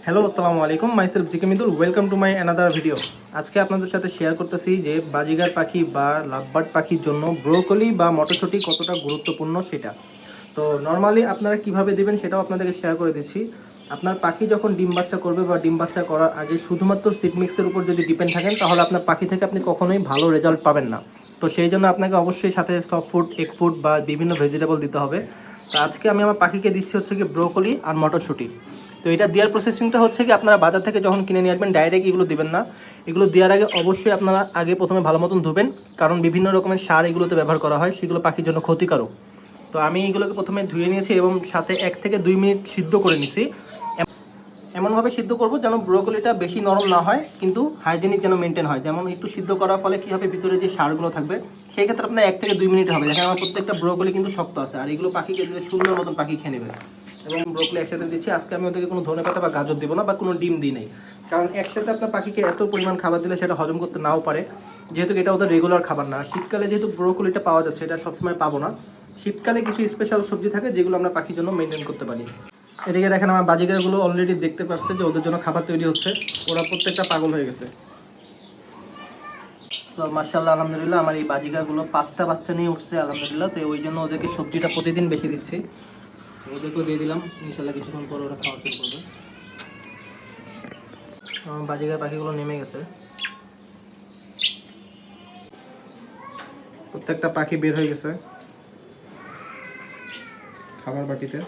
Hello, আসসালামু আলাইকুম। Myself GK Midul. Welcome to my another video. আজকে আপনাদের সাথে শেয়ার করতেছি যে বাজিগার পাখি বা লাভবার্ড পাখির জন্য ব্রোকলি বা মটরশুঁটি কতটা গুরুত্বপূর্ণ সেটা। তো নর্মালি আপনারা কিভাবে দিবেন সেটাও আপনাদেরকে শেয়ার করে দিচ্ছি। আপনার পাখি যখন ডিম বাচ্চা করবে বা ডিম বাচ্চা করার আগে শুধুমাত্র সিড মিক্সের উপর যদি ডিপেন্ড থাকেন তাহলে আপনার পাখি থেকে আপনি কখনোই ভালো রেজাল্ট পাবেন না। তো সেই জন্য আপনাকে অবশ্যই সাথে সফট ফুড, এগ ফুড বা বিভিন্ন ভেজিটেবল দিতে হবে। তো আজকে আমি আমার পাখিকে দিচ্ছি হচ্ছে কি ব্রোকলি আর মটরশুঁটি। তো এটা দেওয়ার প্রসেসিংটা হচ্ছে কি আপনারা বাজার থেকে যখন কিনে নিয়ে আসবেন ডাইরেক্ট এগুলো দিবেন না। এগুলো দেওয়ার আগে অবশ্যই আপনারা আগে প্রথমে ভালো মতন ধুবেন, কারণ বিভিন্ন রকমের সার এগুলোতে ব্যবহার করা হয়, সেগুলো পাখির জন্য ক্ষতিকারক। তো আমি এগুলোকে প্রথমে ধুয়ে নিয়েছি এবং সাথে 1 থেকে 2 মিনিট সিদ্ধ করে নিছি। এমনভাবে সিদ্ধ করব যেন ব্রোকলিটা বেশি নরম না হয়, কিন্তু হাইজেনিক যেন মেনটেন হয়। যেমন একটু সিদ্ধ করার ফলে কী হবে, ভিতরে যে সারগুলো থাকবে সেই ক্ষেত্রে আপনার 1 থেকে 2 মিনিট হবে। দেখেন আমার প্রত্যেকটা ব্রোকলি কিন্তু শক্ত আছে, আর এগুলো পাখিকে দিলে সুন্দর মতন পাখি খেয়ে নেবে। এবং ব্রোকলি একসাথে দিচ্ছি। আজকে আমি ওদেরকে কোনো ধনেপাতা বা গাজর দেবো না বা কোনো ডিম দিই নাই, কারণ একসাথে আপনার পাখিকে এত পরিমাণ খাবার দিলে সেটা হজম করতে নাও পারে, যেহেতু এটা ওদের রেগুলার খাবার না। শীতকালে যেহেতু ব্রোকলিটা পাওয়া যাচ্ছে, এটা সবসময় পাবো না। শীতকালে কিছু স্পেশাল সবজি থাকে যেগুলো আমরা পাখির জন্য মেনটেন করতে পারি। এদিকে দেখেন আমার বাজিগারগুলো অলরেডি দেখতে পাচ্ছে যে ওদের জন্য খাবার তৈরি হচ্ছে। ওরা প্রত্যেকটা পাগল হয়ে গেছে। তো মার্শাল্লাহ, আলহামদুলিল্লাহ, আমার এই বাজিগারগুলো 5টা বাচ্চা নিয়ে উঠছে আলহামদুলিল্লাহ। তো ওই জন্য ওদেরকে সবজিটা প্রতিদিন বেশি দিচ্ছি। ওদেরকেও দিয়ে দিলাম, ইনশাল্লাহ কিছুক্ষণ পর ওরা খাওয়া শুরু করবে। আমার বাজিগার পাখিগুলো নেমে গেছে, প্রত্যেকটা পাখি বের হয়ে গেছে খাবার বাটিতে।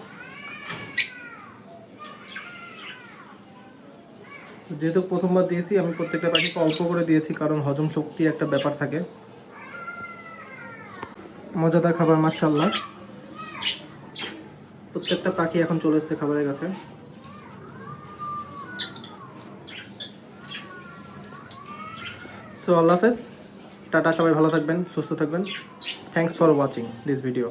যেহেতু প্রথমবার দিয়েছি, আমি প্রত্যেকটা পাখিকে অল্প করে দিয়েছি, কারণ হজম শক্তি একটা ব্যাপার থাকে। মজাদার খাবার মাশাআল্লাহ। প্রত্যেকটা পাখি এখন চলে এসেছে খাবারের কাছে। সো আল্লাহ হাফেজ, টাটা, সবাই ভালো থাকবেন, সুস্থ থাকবেন। Thanks for watching this video.